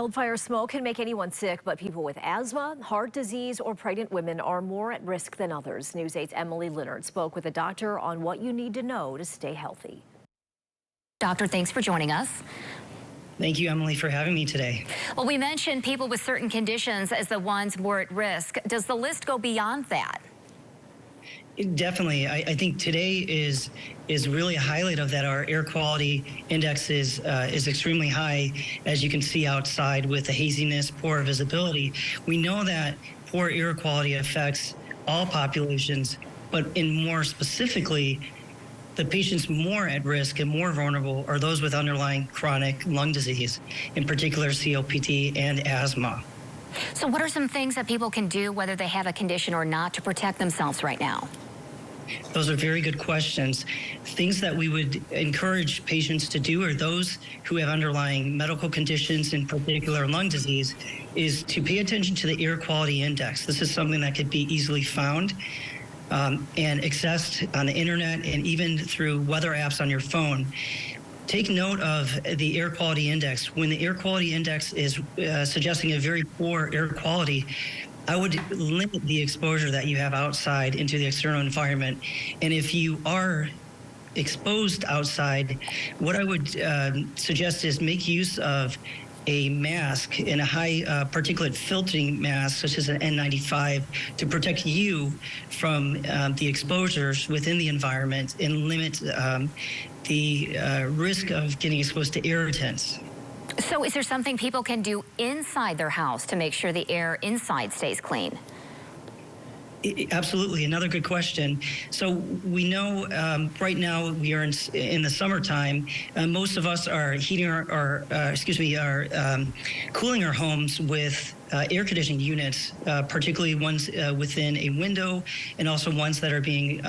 Wildfire smoke can make anyone sick, but people with asthma, heart disease, or pregnant women are more at risk than others. News 8's Emily Leonard spoke with a doctor on what you need to know to stay healthy. Doctor, thanks for joining us. Thank you, Emily, for having me today. Well, we mentioned people with certain conditions as the ones more at risk. Does the list go beyond that? Definitely. I think today is really a highlight of that. Our air quality index is extremely high, as you can see outside with the haziness, poor visibility. We know that poor air quality affects all populations, but more specifically, the patients more at risk and more vulnerable are those with underlying chronic lung disease, in particular COPD and asthma. So what are some things that people can do, whether they have a condition or not, to protect themselves right now? Those are very good questions. Things that we would encourage patients to do, or those who have underlying medical conditions, in particular lung disease, is to pay attention to the air quality index. This is something that could be easily found and accessed on the internet and even through weather apps on your phone. Take note of the air quality index. When the air quality index is suggesting a very poor air quality, I would limit the exposure that you have outside into the external environment. And if you are exposed outside, what I would suggest is make use of a mask and a high particulate filtering mask, such as an N95, to protect you from the exposures within the environment and limit the risk of getting exposed to irritants. So is there something people can do inside their house to make sure the air inside stays clean? Absolutely, another good question. So we know right now we are in the summertime. Most of us are heating cooling our homes with air conditioning units, particularly ones within a window, and also ones that are being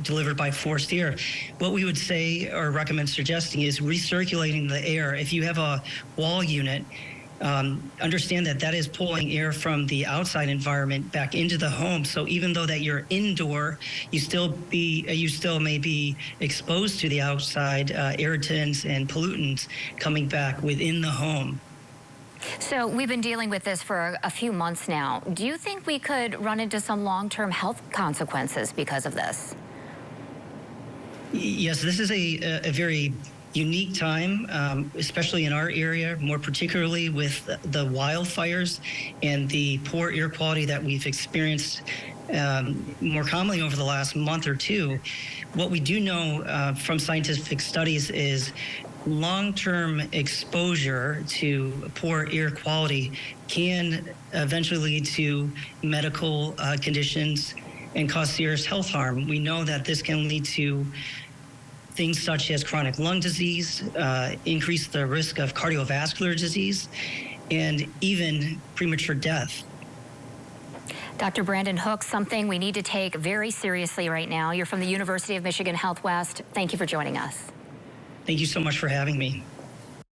delivered by forced air. What we would say or recommend suggesting is recirculating the air. If you have a wall unit, understand that is pulling air from the outside environment back into the home. So even though that you're indoor, you still may be exposed to the outside irritants and pollutants coming back within the home. So we've been dealing with this for a few months now. Do you think we could run into some long-term health consequences because of this? Yes, this is a very unique time, especially in our area, more particularly with the wildfires and the poor air quality that we've experienced more commonly over the last month or two. What we do know from scientific studies is long-term exposure to poor air quality can eventually lead to medical conditions and cause serious health harm. We know that this can lead to things such as chronic lung disease, increase the risk of cardiovascular disease, and even premature death. Dr. Brandon Hook, something we need to take very seriously right now. You're from the University of Michigan Health West. Thank you for joining us. Thank you so much for having me.